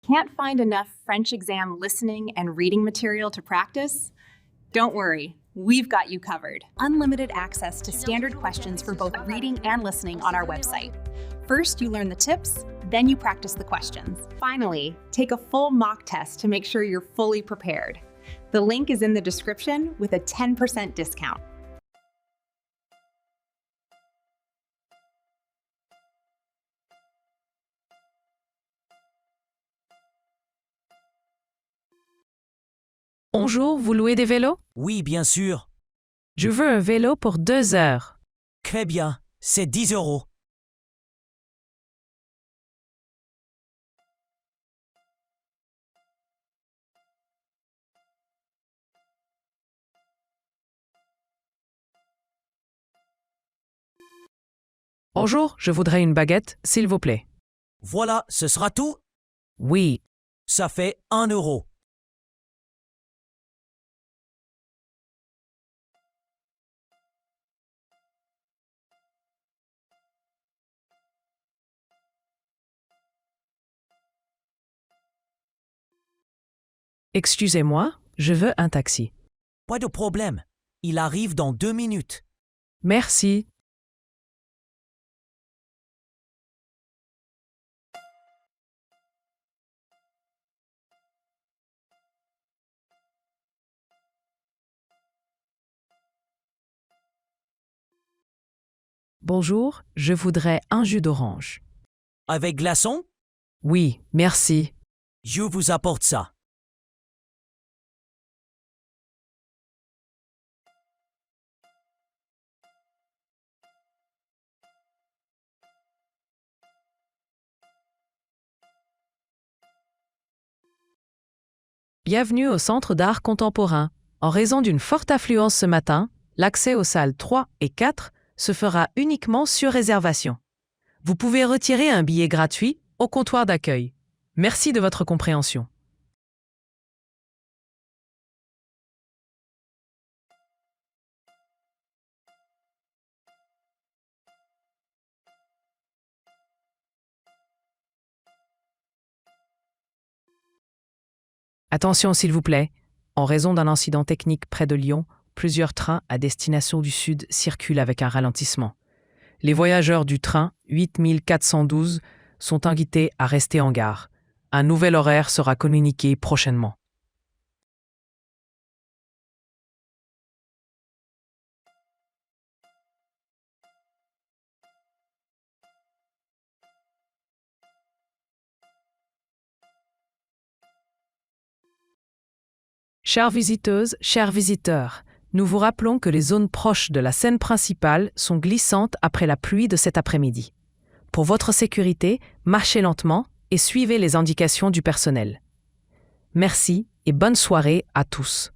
Can't find enough French exam listening and reading material to practice? Don't worry, we've got you covered. Unlimited access to standard questions for both reading and listening on our website. First, you learn the tips, then you practice the questions. Finally, take a full mock test to make sure you're fully prepared. The link is in the description with a 10% discount. Bonjour, vous louez des vélos? Oui, bien sûr. Je veux un vélo pour 2 heures. Très bien, c'est 10 euros. Bonjour, je voudrais une baguette, s'il vous plaît. Voilà, ce sera tout? Oui, Ça fait 1 euro. excusez-moi, je veux un taxi. Pas de problème. Il arrive dans 2 minutes. Merci. Bonjour, je voudrais un jus d'orange. Avec glaçon? Oui, merci. Je vous apporte ça. Bienvenue au Centre d'art contemporain. En raison d'une forte affluence ce matin, l'accès aux salles 3 et 4 se fera uniquement sur réservation. Vous pouvez retirer un billet gratuit au comptoir d'accueil. Merci de votre compréhension. Attention s'il vous plaît, en raison d'un incident technique près de Lyon, plusieurs trains à destination du sud circulent avec un ralentissement. Les voyageurs du train 8412 sont invités à rester en gare. Un nouvel horaire sera communiqué prochainement. Chères visiteuses, chers visiteurs, nous vous rappelons que les zones proches de la scène principale sont glissantes après la pluie de cet après-midi. Pour votre sécurité, marchez lentement et suivez les indications du personnel. Merci et bonne soirée à tous.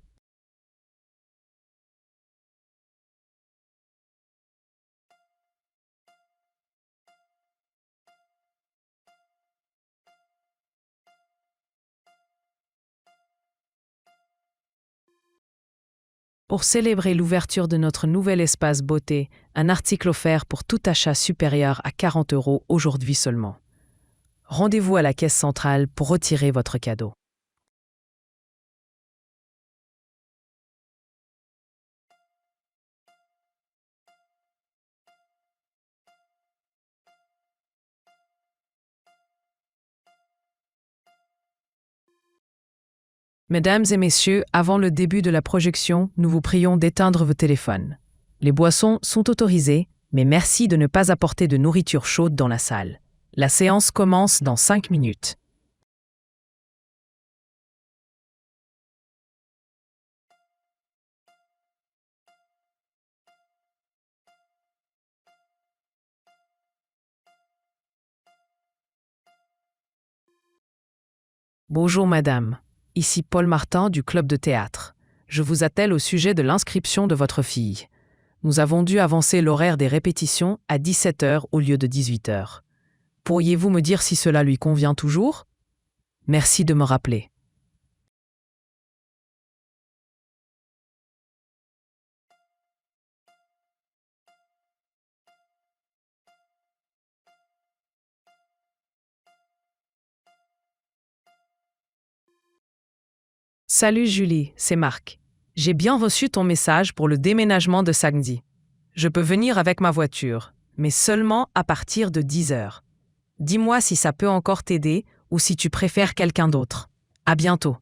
Pour célébrer l'ouverture de notre nouvel espace beauté, un article offert pour tout achat supérieur à 40 € aujourd'hui seulement. Rendez-vous à la caisse centrale pour retirer votre cadeau. Mesdames et messieurs, avant le début de la projection, nous vous prions d'éteindre vos téléphones. Les boissons sont autorisées, mais merci de ne pas apporter de nourriture chaude dans la salle. La séance commence dans 5 minutes. Bonjour madame, ici Paul Martin du club de théâtre. Je vous attelle au sujet de l'inscription de votre fille. Nous avons dû avancer l'horaire des répétitions à 17 h au lieu de 18 h. Pourriez-vous me dire si cela lui convient toujours? Merci de me rappeler. Salut Julie, c'est Marc. J'ai bien reçu ton message pour le déménagement de samedi. Je peux venir avec ma voiture, mais seulement à partir de 10 heures. Dis-moi si ça peut encore t'aider ou si tu préfères quelqu'un d'autre. À bientôt.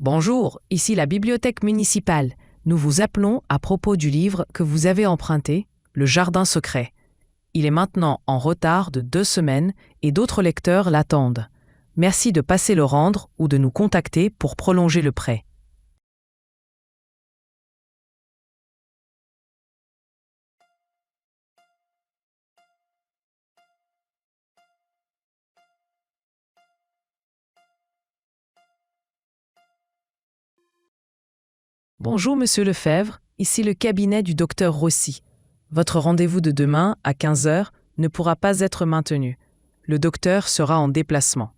Bonjour, ici la bibliothèque municipale. Nous vous appelons à propos du livre que vous avez emprunté, Le Jardin secret. Il est maintenant en retard de 2 semaines et d'autres lecteurs l'attendent. Merci de passer le rendre ou de nous contacter pour prolonger le prêt. Bonjour Monsieur Lefebvre, ici le cabinet du docteur Rossi. Votre rendez-vous de demain à 15 heures ne pourra pas être maintenu. Le docteur sera en déplacement.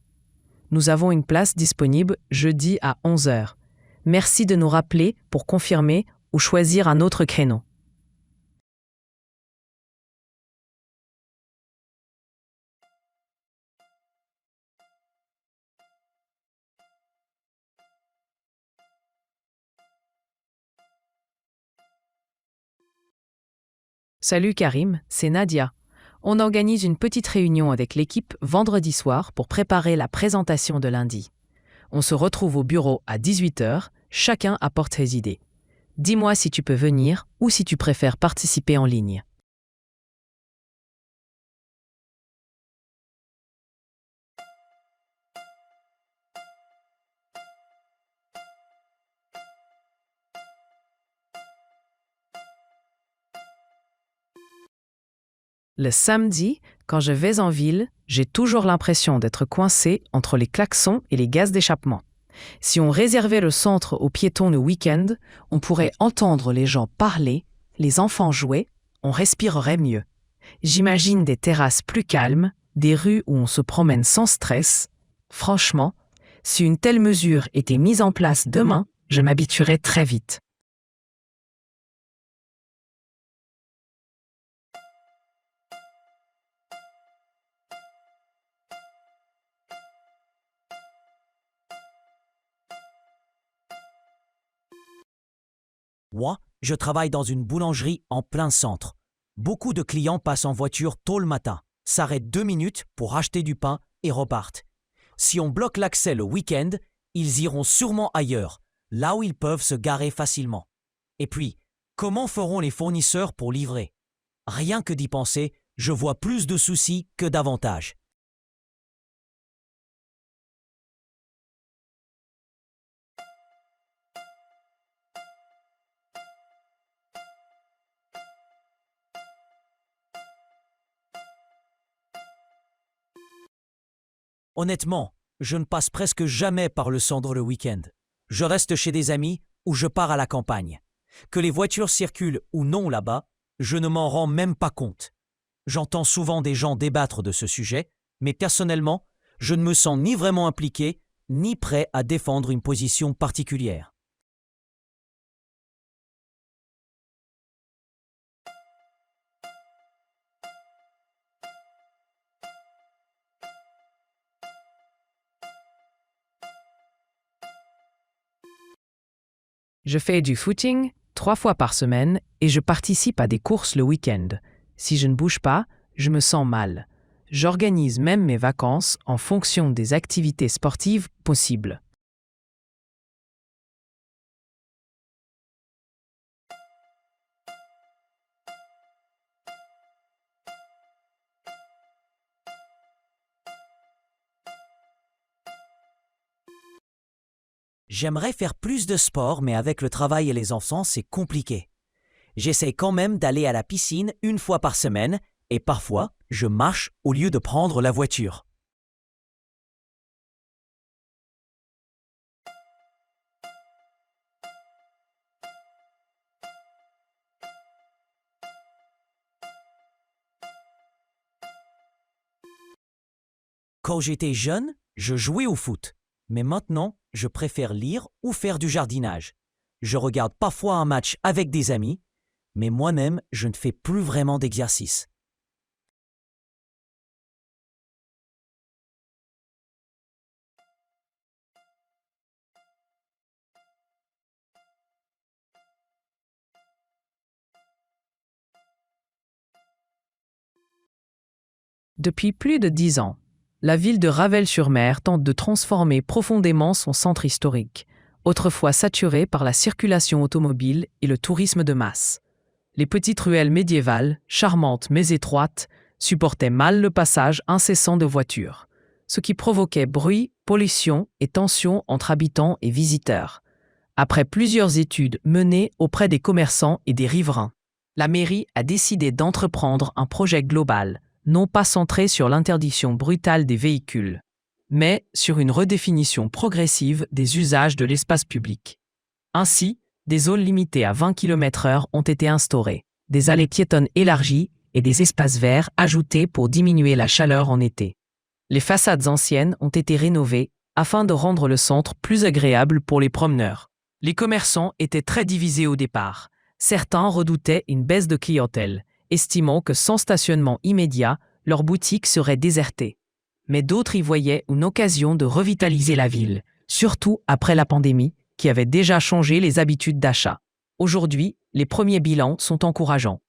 Nous avons une place disponible jeudi à 11 heures. Merci de nous rappeler pour confirmer ou choisir un autre créneau. Salut Karim, c'est Nadia. On organise une petite réunion avec l'équipe vendredi soir pour préparer la présentation de lundi. On se retrouve au bureau à 18 heures, chacun apporte ses idées. Dis-moi si tu peux venir ou si tu préfères participer en ligne. Le samedi, quand je vais en ville, j'ai toujours l'impression d'être coincé entre les klaxons et les gaz d'échappement. Si on réservait le centre aux piétons le week-end, on pourrait entendre les gens parler, les enfants jouer, on respirerait mieux. J'imagine des terrasses plus calmes, des rues où on se promène sans stress. Franchement, si une telle mesure était mise en place demain, je m'habituerais très vite. Moi, je travaille dans une boulangerie en plein centre. Beaucoup de clients passent en voiture tôt le matin, s'arrêtent 2 minutes pour acheter du pain et repartent. Si on bloque l'accès le week-end, ils iront sûrement ailleurs, là où ils peuvent se garer facilement. Et puis, comment feront les fournisseurs pour livrer? Rien que d'y penser, je vois plus de soucis que d'avantages. Honnêtement, je ne passe presque jamais par le centre le week-end. Je reste chez des amis ou je pars à la campagne. Que les voitures circulent ou non là-bas, je ne m'en rends même pas compte. J'entends souvent des gens débattre de ce sujet, mais personnellement, je ne me sens ni vraiment impliqué, ni prêt à défendre une position particulière. Je fais du footing 3 fois par semaine et je participe à des courses le week-end. Si je ne bouge pas, je me sens mal. J'organise même mes vacances en fonction des activités sportives possibles. J'aimerais faire plus de sport, mais avec le travail et les enfants, c'est compliqué. J'essaie quand même d'aller à la piscine 1 fois par semaine et parfois, je marche au lieu de prendre la voiture. Quand j'étais jeune, je jouais au foot. Mais maintenant, je préfère lire ou faire du jardinage. Je regarde parfois un match avec des amis, mais moi-même, je ne fais plus vraiment d'exercice. Depuis plus de 10 ans, la ville de Ravel-sur-Mer tente de transformer profondément son centre historique, autrefois saturé par la circulation automobile et le tourisme de masse. Les petites ruelles médiévales, charmantes mais étroites, supportaient mal le passage incessant de voitures, ce qui provoquait bruit, pollution et tensions entre habitants et visiteurs. Après plusieurs études menées auprès des commerçants et des riverains, la mairie a décidé d'entreprendre un projet global, non pas centré sur l'interdiction brutale des véhicules, mais sur une redéfinition progressive des usages de l'espace public. Ainsi, des zones limitées à 20 km/h ont été instaurées, des allées piétonnes élargies et des espaces verts ajoutés pour diminuer la chaleur en été. Les façades anciennes ont été rénovées afin de rendre le centre plus agréable pour les promeneurs. Les commerçants étaient très divisés au départ. Certains redoutaient une baisse de clientèle, estimant que sans stationnement immédiat, leurs boutiques seraient désertées. Mais d'autres y voyaient une occasion de revitaliser la ville, surtout après la pandémie, qui avait déjà changé les habitudes d'achat. Aujourd'hui, les premiers bilans sont encourageants.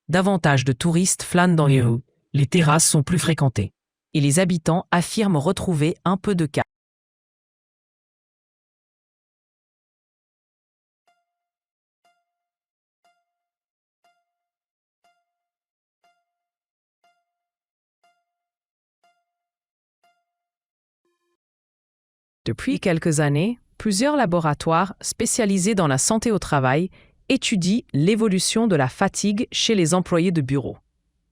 Davantage de touristes flânent dans les rues, les terrasses sont plus fréquentées. Et les habitants affirment retrouver un peu de calme. Depuis quelques années, plusieurs laboratoires spécialisés dans la santé au travail étudient l'évolution de la fatigue chez les employés de bureau.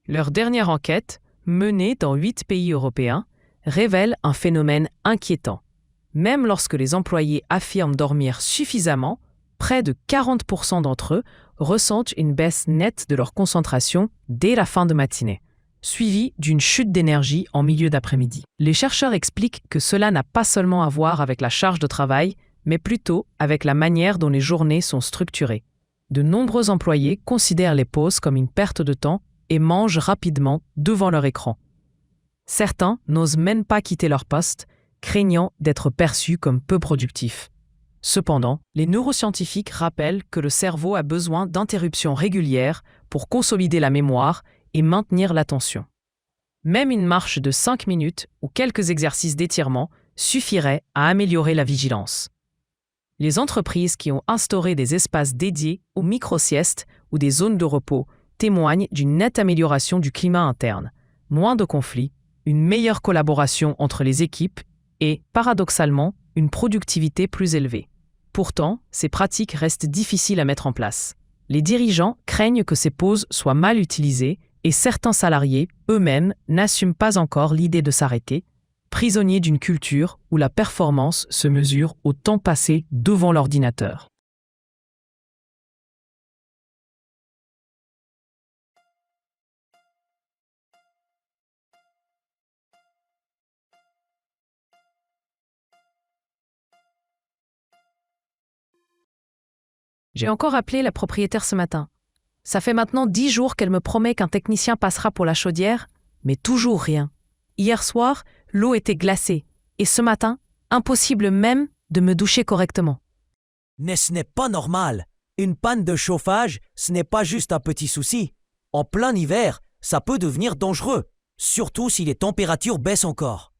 Leur dernière enquête, menée dans 8 pays européens, révèle un phénomène inquiétant. Même lorsque les employés affirment dormir suffisamment, près de 40% d'entre eux ressentent une baisse nette de leur concentration dès la fin de matinée, suivie d'une chute d'énergie en milieu d'après-midi. Les chercheurs expliquent que cela n'a pas seulement à voir avec la charge de travail, mais plutôt avec la manière dont les journées sont structurées. De nombreux employés considèrent les pauses comme une perte de temps et mangent rapidement devant leur écran. Certains n'osent même pas quitter leur poste, craignant d'être perçus comme peu productifs. Cependant, les neuroscientifiques rappellent que le cerveau a besoin d'interruptions régulières pour consolider la mémoire et maintenir l'attention. Même une marche de 5 minutes ou quelques exercices d'étirement suffiraient à améliorer la vigilance. Les entreprises qui ont instauré des espaces dédiés aux micro-siestes ou des zones de repos témoignent d'une nette amélioration du climat interne, moins de conflits, une meilleure collaboration entre les équipes et, paradoxalement, une productivité plus élevée. Pourtant, ces pratiques restent difficiles à mettre en place. Les dirigeants craignent que ces pauses soient mal utilisées et certains salariés, eux-mêmes, n'assument pas encore l'idée de s'arrêter, prisonniers d'une culture où la performance se mesure au temps passé devant l'ordinateur. J'ai encore appelé la propriétaire ce matin. Ça fait maintenant 10 jours qu'elle me promet qu'un technicien passera pour la chaudière, mais toujours rien. Hier soir, l'eau était glacée, et ce matin, impossible même de me doucher correctement. Mais ce n'est pas normal. Une panne de chauffage, ce n'est pas juste un petit souci. En plein hiver, ça peut devenir dangereux, surtout si les températures baissent encore.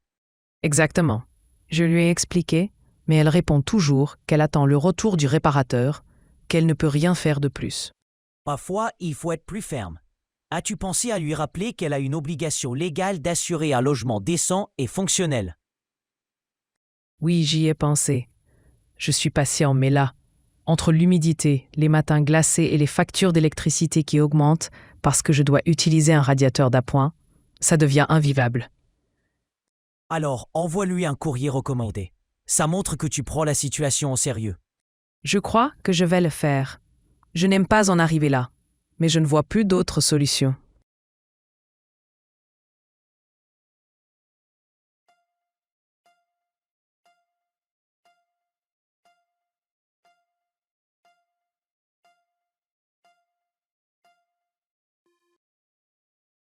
Exactement. Je lui ai expliqué, mais elle répond toujours qu'elle attend le retour du réparateur, qu'elle ne peut rien faire de plus. Parfois, il faut être plus ferme. As-tu pensé à lui rappeler qu'elle a une obligation légale d'assurer un logement décent et fonctionnel? Oui, j'y ai pensé. Je suis patient, mais là, entre l'humidité, les matins glacés et les factures d'électricité qui augmentent parce que je dois utiliser un radiateur d'appoint, ça devient invivable. Alors, envoie-lui un courrier recommandé. Ça montre que tu prends la situation au sérieux. Je crois que je vais le faire. Je n'aime pas en arriver là, mais je ne vois plus d'autre solution.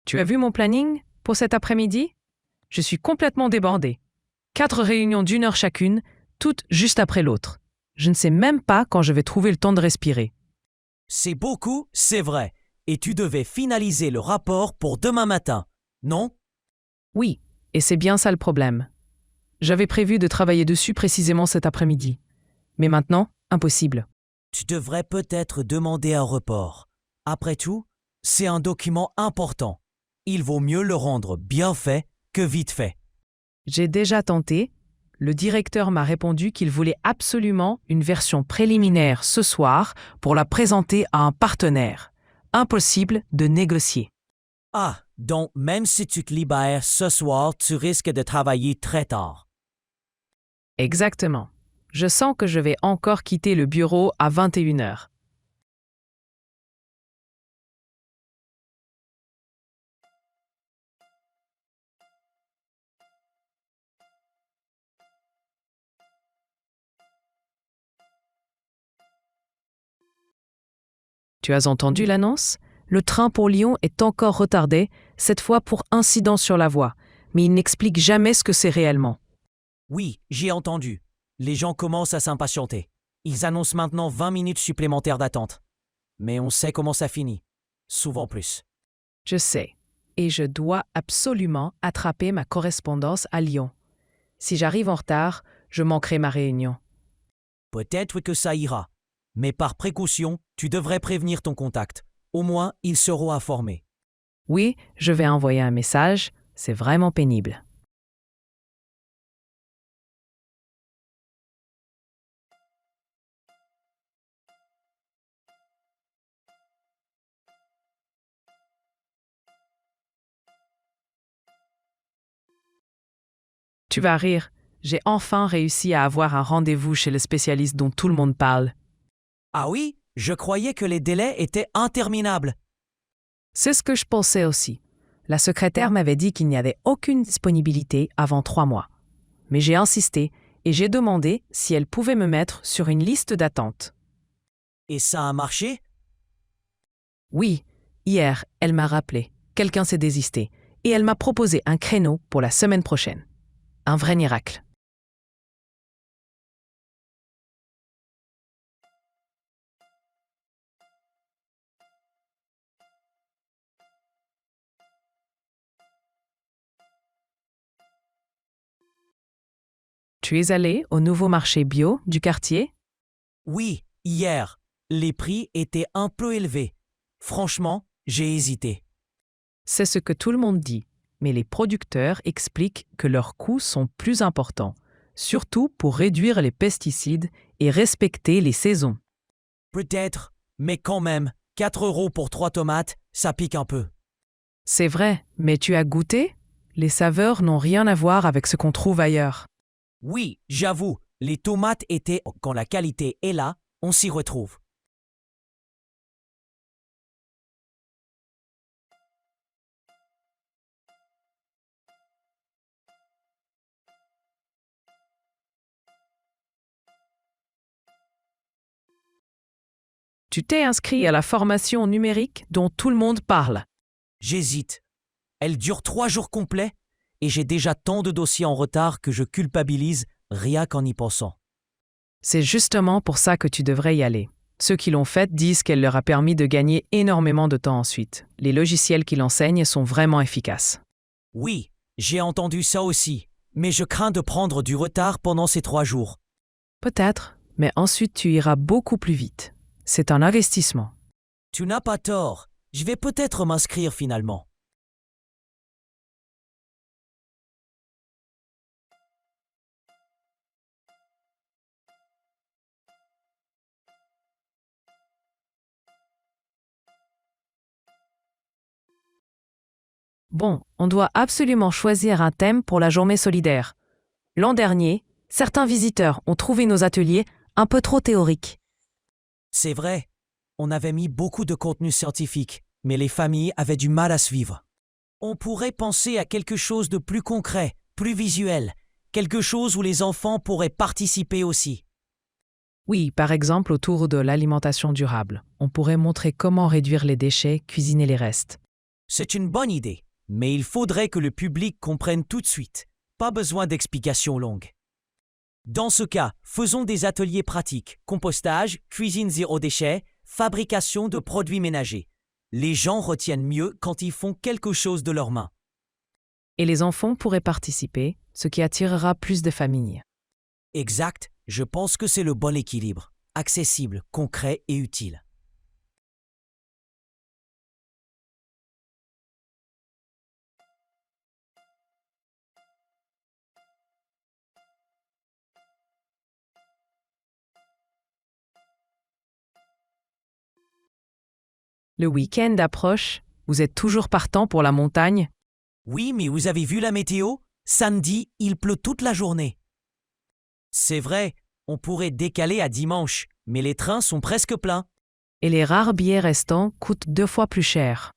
Tu as vu mon planning pour cet après-midi? Je suis complètement débordée. 4 réunions d'1 heure chacune, toutes juste après l'autre. Je ne sais même pas quand je vais trouver le temps de respirer. C'est beaucoup, c'est vrai. Et tu devais finaliser le rapport pour demain matin, non? Oui, et c'est bien ça le problème. J'avais prévu de travailler dessus précisément cet après-midi. Mais maintenant, impossible. Tu devrais peut-être demander un report. Après tout, c'est un document important. Il vaut mieux le rendre bien fait que vite fait. J'ai déjà tenté. Le directeur m'a répondu qu'il voulait absolument une version préliminaire ce soir pour la présenter à un partenaire. Impossible de négocier. Ah, donc même si tu te libères ce soir, tu risques de travailler très tard. Exactement. Je sens que je vais encore quitter le bureau à 21 heures. Tu as entendu l'annonce? Le train pour Lyon est encore retardé, cette fois pour incident sur la voie, mais il n'explique jamais ce que c'est réellement. Oui, j'ai entendu. Les gens commencent à s'impatienter. Ils annoncent maintenant 20 minutes supplémentaires d'attente. Mais on sait comment ça finit. Souvent plus. Je sais, et je dois absolument attraper ma correspondance à Lyon. Si j'arrive en retard, je manquerai ma réunion. Peut-être que ça ira. Mais par précaution, tu devrais prévenir ton contact. Au moins, ils seront informés. Oui, je vais envoyer un message, c'est vraiment pénible. Tu vas rire, j'ai enfin réussi à avoir un rendez-vous chez le spécialiste dont tout le monde parle. Ah oui? Je croyais que les délais étaient interminables. C'est ce que je pensais aussi. La secrétaire m'avait dit qu'il n'y avait aucune disponibilité avant 3 mois. Mais j'ai insisté et j'ai demandé si elle pouvait me mettre sur une liste d'attente. Et ça a marché? Oui, hier, elle m'a rappelé. Quelqu'un s'est désisté et elle m'a proposé un créneau pour la semaine prochaine. Un vrai miracle. Tu es allé au nouveau marché bio du quartier? Oui, hier. Les prix étaient un peu élevés. Franchement, j'ai hésité. C'est ce que tout le monde dit, mais les producteurs expliquent que leurs coûts sont plus importants, surtout pour réduire les pesticides et respecter les saisons. Peut-être, mais quand même, 4 € pour 3 tomates, ça pique un peu. C'est vrai, mais tu as goûté? Les saveurs n'ont rien à voir avec ce qu'on trouve ailleurs. Oui, j'avoue, les tomates étaient... Quand la qualité est là, on s'y retrouve. Tu t'es inscrit à la formation numérique dont tout le monde parle. J'hésite. Elle dure 3 jours complets et j'ai déjà tant de dossiers en retard que je culpabilise rien qu'en y pensant. C'est justement pour ça que tu devrais y aller. Ceux qui l'ont faite disent qu'elle leur a permis de gagner énormément de temps ensuite. Les logiciels qui l'enseignent sont vraiment efficaces. Oui, j'ai entendu ça aussi, mais je crains de prendre du retard pendant ces 3 jours. Peut-être, mais ensuite tu iras beaucoup plus vite. C'est un investissement. Tu n'as pas tort, je vais peut-être m'inscrire finalement. Bon, on doit absolument choisir un thème pour la journée solidaire. L'an dernier, certains visiteurs ont trouvé nos ateliers un peu trop théoriques. C'est vrai, on avait mis beaucoup de contenu scientifique, mais les familles avaient du mal à suivre. On pourrait penser à quelque chose de plus concret, plus visuel, quelque chose où les enfants pourraient participer aussi. Oui, par exemple autour de l'alimentation durable. On pourrait montrer comment réduire les déchets, cuisiner les restes. C'est une bonne idée. Mais il faudrait que le public comprenne tout de suite. Pas besoin d'explications longues. Dans ce cas, faisons des ateliers pratiques, compostage, cuisine zéro déchet, fabrication de produits ménagers. Les gens retiennent mieux quand ils font quelque chose de leurs mains. Et les enfants pourraient participer, ce qui attirera plus de familles. Exact, je pense que c'est le bon équilibre. Accessible, concret et utile. Le week-end approche, vous êtes toujours partant pour la montagne? Oui, mais vous avez vu la météo? Samedi, il pleut toute la journée. C'est vrai, on pourrait décaler à dimanche, mais les trains sont presque pleins. Et les rares billets restants coûtent 2 fois plus cher.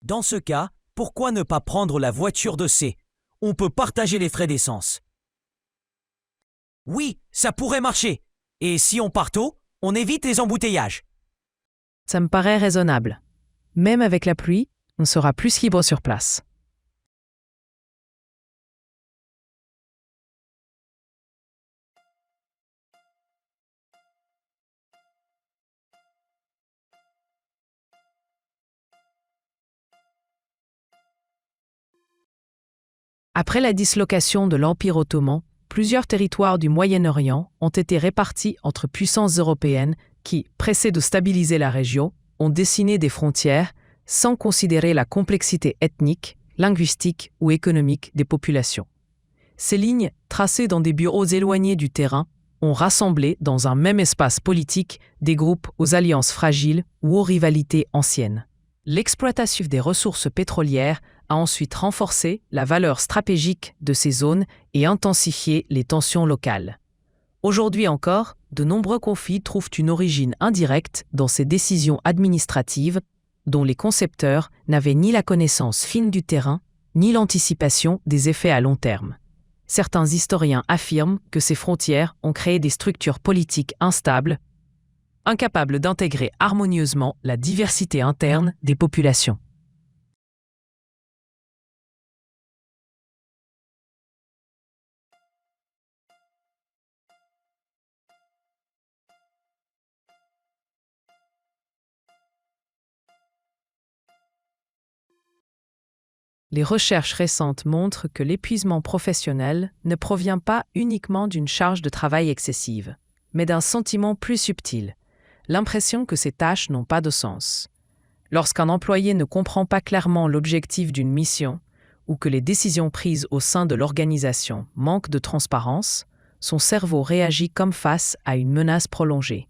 Dans ce cas, pourquoi ne pas prendre la voiture de C? On peut partager les frais d'essence. Oui, ça pourrait marcher. Et si on part tôt, on évite les embouteillages. Ça me paraît raisonnable. Même avec la pluie, on sera plus libre sur place. Après la dislocation de l'Empire ottoman, plusieurs territoires du Moyen-Orient ont été répartis entre puissances européennes qui, pressées de stabiliser la région, ont dessiné des frontières sans considérer la complexité ethnique, linguistique ou économique des populations. Ces lignes, tracées dans des bureaux éloignés du terrain, ont rassemblé dans un même espace politique des groupes aux alliances fragiles ou aux rivalités anciennes. L'exploitation des ressources pétrolières a ensuite renforcé la valeur stratégique de ces zones et intensifié les tensions locales. Aujourd'hui encore, de nombreux conflits trouvent une origine indirecte dans ces décisions administratives dont les concepteurs n'avaient ni la connaissance fine du terrain, ni l'anticipation des effets à long terme. Certains historiens affirment que ces frontières ont créé des structures politiques instables, incapables d'intégrer harmonieusement la diversité interne des populations. Les recherches récentes montrent que l'épuisement professionnel ne provient pas uniquement d'une charge de travail excessive, mais d'un sentiment plus subtil, l'impression que ces tâches n'ont pas de sens. Lorsqu'un employé ne comprend pas clairement l'objectif d'une mission ou que les décisions prises au sein de l'organisation manquent de transparence, son cerveau réagit comme face à une menace prolongée.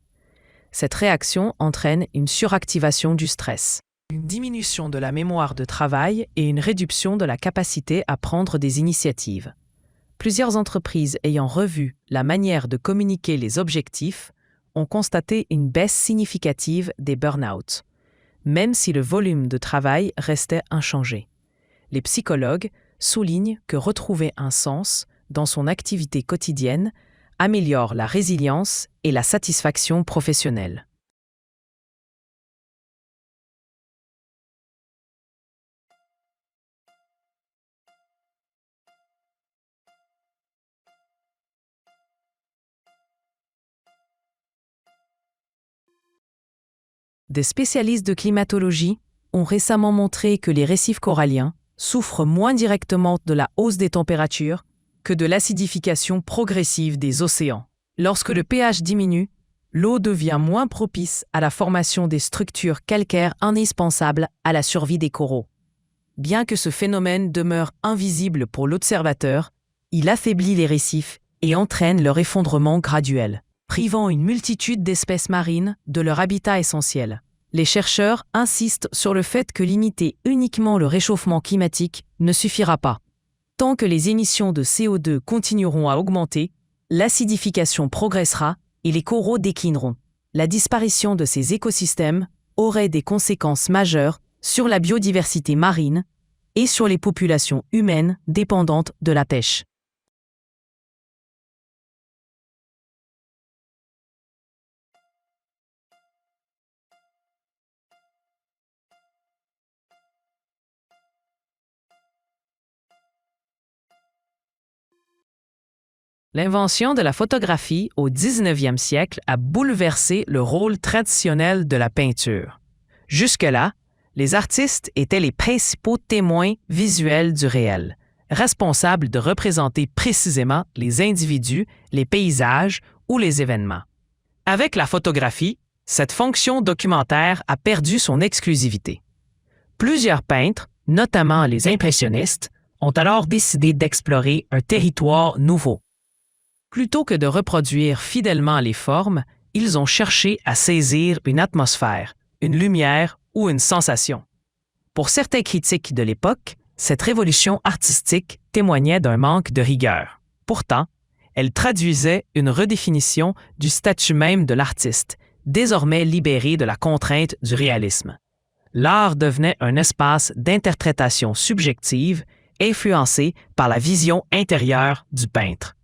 Cette réaction entraîne une suractivation du stress, une diminution de la mémoire de travail et une réduction de la capacité à prendre des initiatives. Plusieurs entreprises ayant revu la manière de communiquer les objectifs ont constaté une baisse significative des burn-out, même si le volume de travail restait inchangé. Les psychologues soulignent que retrouver un sens dans son activité quotidienne améliore la résilience et la satisfaction professionnelle. Des spécialistes de climatologie ont récemment montré que les récifs coralliens souffrent moins directement de la hausse des températures que de l'acidification progressive des océans. Lorsque le pH diminue, l'eau devient moins propice à la formation des structures calcaires indispensables à la survie des coraux. Bien que ce phénomène demeure invisible pour l'observateur, il affaiblit les récifs et entraîne leur effondrement graduel, privant une multitude d'espèces marines de leur habitat essentiel. Les chercheurs insistent sur le fait que limiter uniquement le réchauffement climatique ne suffira pas. Tant que les émissions de CO2 continueront à augmenter, l'acidification progressera et les coraux déclineront. La disparition de ces écosystèmes aurait des conséquences majeures sur la biodiversité marine et sur les populations humaines dépendantes de la pêche. L'invention de la photographie au 19e siècle a bouleversé le rôle traditionnel de la peinture. Jusque-là, les artistes étaient les principaux témoins visuels du réel, responsables de représenter précisément les individus, les paysages ou les événements. Avec la photographie, cette fonction documentaire a perdu son exclusivité. Plusieurs peintres, notamment les impressionnistes, ont alors décidé d'explorer un territoire nouveau. Plutôt que de reproduire fidèlement les formes, ils ont cherché à saisir une atmosphère, une lumière ou une sensation. Pour certains critiques de l'époque, cette révolution artistique témoignait d'un manque de rigueur. Pourtant, elle traduisait une redéfinition du statut même de l'artiste, désormais libéré de la contrainte du réalisme. L'art devenait un espace d'interprétation subjective, influencé par la vision intérieure du peintre.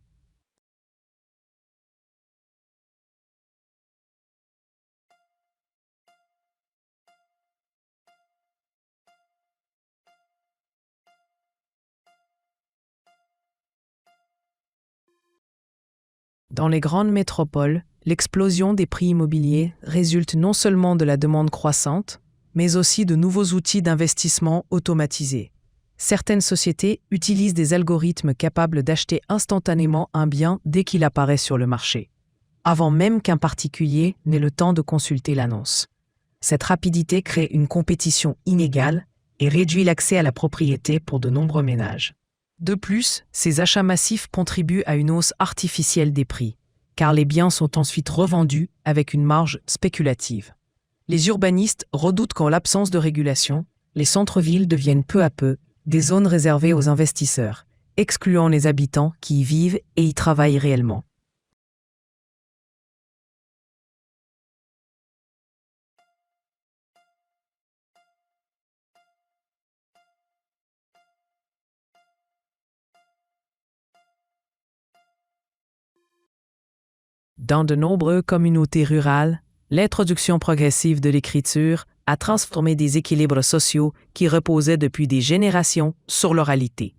Dans les grandes métropoles, l'explosion des prix immobiliers résulte non seulement de la demande croissante, mais aussi de nouveaux outils d'investissement automatisés. Certaines sociétés utilisent des algorithmes capables d'acheter instantanément un bien dès qu'il apparaît sur le marché, avant même qu'un particulier n'ait le temps de consulter l'annonce. Cette rapidité crée une compétition inégale et réduit l'accès à la propriété pour de nombreux ménages. De plus, ces achats massifs contribuent à une hausse artificielle des prix, car les biens sont ensuite revendus avec une marge spéculative. Les urbanistes redoutent qu'en l'absence de régulation, les centres-villes deviennent peu à peu des zones réservées aux investisseurs, excluant les habitants qui y vivent et y travaillent réellement. Dans de nombreuses communautés rurales, l'introduction progressive de l'écriture a transformé des équilibres sociaux qui reposaient depuis des générations sur l'oralité.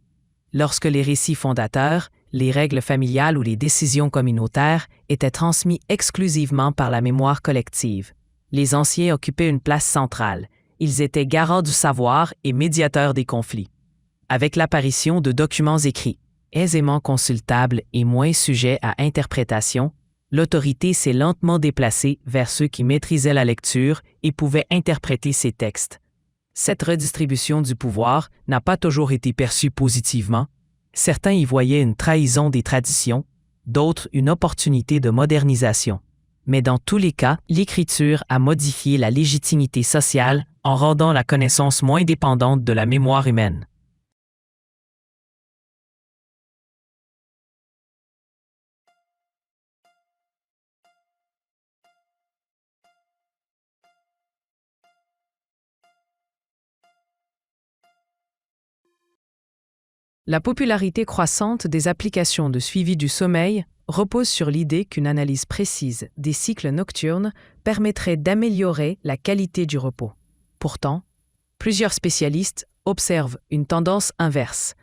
Lorsque les récits fondateurs, les règles familiales ou les décisions communautaires étaient transmis exclusivement par la mémoire collective, les anciens occupaient une place centrale. Ils étaient garants du savoir et médiateurs des conflits. Avec l'apparition de documents écrits, aisément consultables et moins sujets à interprétation, l'autorité s'est lentement déplacée vers ceux qui maîtrisaient la lecture et pouvaient interpréter ces textes. Cette redistribution du pouvoir n'a pas toujours été perçue positivement. Certains y voyaient une trahison des traditions, d'autres une opportunité de modernisation. Mais dans tous les cas, l'écriture a modifié la légitimité sociale en rendant la connaissance moins dépendante de la mémoire humaine. La popularité croissante des applications de suivi du sommeil repose sur l'idée qu'une analyse précise des cycles nocturnes permettrait d'améliorer la qualité du repos. Pourtant, plusieurs spécialistes observent une tendance inverse.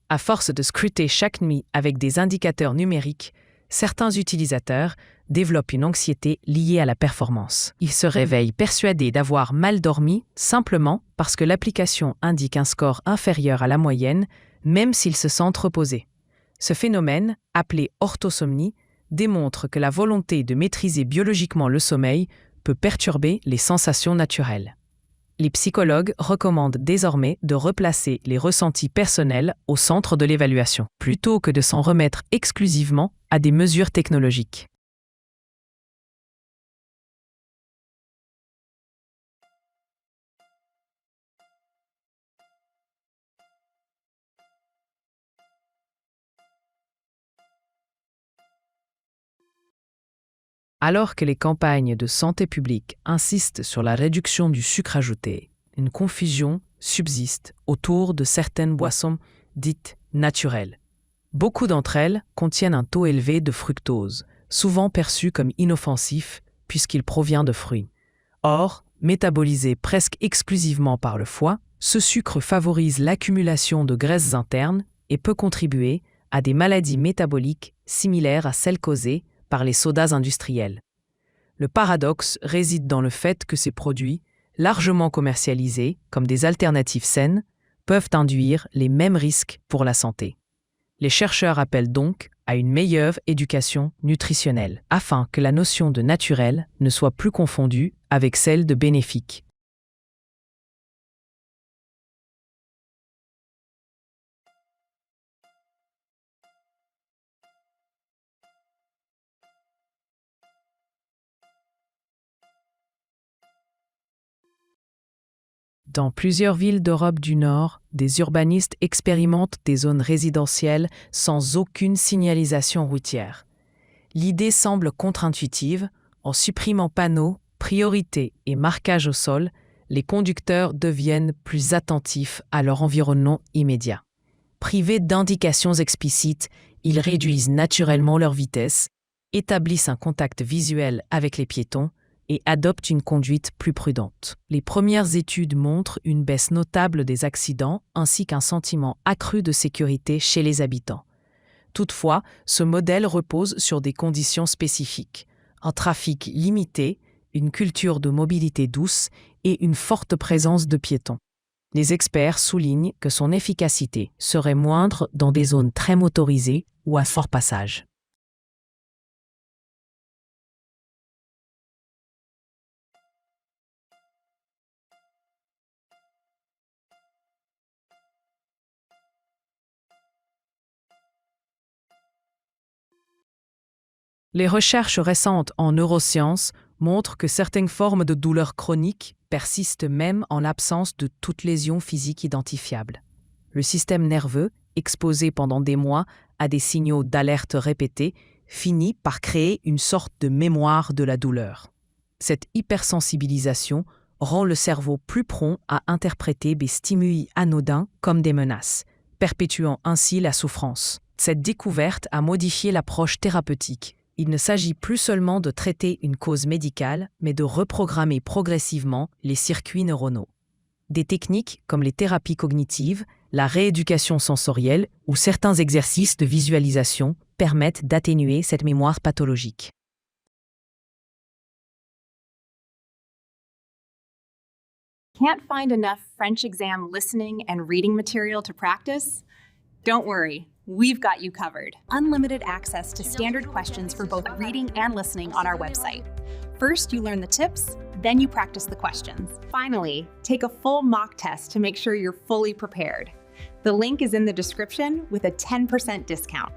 À force de scruter chaque nuit avec des indicateurs numériques, certains utilisateurs développent une anxiété liée à la performance. Ils se réveillent persuadés d'avoir mal dormi simplement parce que l'application indique un score inférieur à la moyenne, même s'ils se sentent reposés. Ce phénomène, appelé orthosomnie, démontre que la volonté de maîtriser biologiquement le sommeil peut perturber les sensations naturelles. Les psychologues recommandent désormais de replacer les ressentis personnels au centre de l'évaluation, plutôt que de s'en remettre exclusivement à des mesures technologiques. Alors que les campagnes de santé publique insistent sur la réduction du sucre ajouté, une confusion subsiste autour de certaines boissons dites naturelles. Beaucoup d'entre elles contiennent un taux élevé de fructose, souvent perçu comme inoffensif puisqu'il provient de fruits. Or, métabolisé presque exclusivement par le foie, ce sucre favorise l'accumulation de graisses internes et peut contribuer à des maladies métaboliques similaires à celles causées par les sodas industriels. Le paradoxe réside dans le fait que ces produits, largement commercialisés comme des alternatives saines, peuvent induire les mêmes risques pour la santé. Les chercheurs appellent donc à une meilleure éducation nutritionnelle, afin que la notion de naturel ne soit plus confondue avec celle de bénéfique. Dans plusieurs villes d'Europe du Nord, des urbanistes expérimentent des zones résidentielles sans aucune signalisation routière. L'idée semble contre-intuitive. En supprimant panneaux, priorités et marquages au sol, les conducteurs deviennent plus attentifs à leur environnement immédiat. Privés d'indications explicites, ils réduisent naturellement leur vitesse, établissent un contact visuel avec les piétons et adoptent une conduite plus prudente. Les premières études montrent une baisse notable des accidents ainsi qu'un sentiment accru de sécurité chez les habitants. Toutefois, ce modèle repose sur des conditions spécifiques: un trafic limité, une culture de mobilité douce et une forte présence de piétons. Les experts soulignent que son efficacité serait moindre dans des zones très motorisées ou à fort passage. Les recherches récentes en neurosciences montrent que certaines formes de douleurs chroniques persistent même en l'absence de toute lésion physique identifiable. Le système nerveux, exposé pendant des mois à des signaux d'alerte répétés, finit par créer une sorte de mémoire de la douleur. Cette hypersensibilisation rend le cerveau plus prompt à interpréter des stimuli anodins comme des menaces, perpétuant ainsi la souffrance. Cette découverte a modifié l'approche thérapeutique. Il ne s'agit plus seulement de traiter une cause médicale, mais de reprogrammer progressivement les circuits neuronaux. Des techniques comme les thérapies cognitives, la rééducation sensorielle ou certains exercices de visualisation permettent d'atténuer cette mémoire pathologique. Can't find enough French exam listening and reading material to practice? Don't worry, we've got you covered. Unlimited access to standard questions for both reading and listening on our website. First, you learn the tips, then you practice the questions. Finally, take a full mock test to make sure you're fully prepared. The link is in the description with a 10% discount.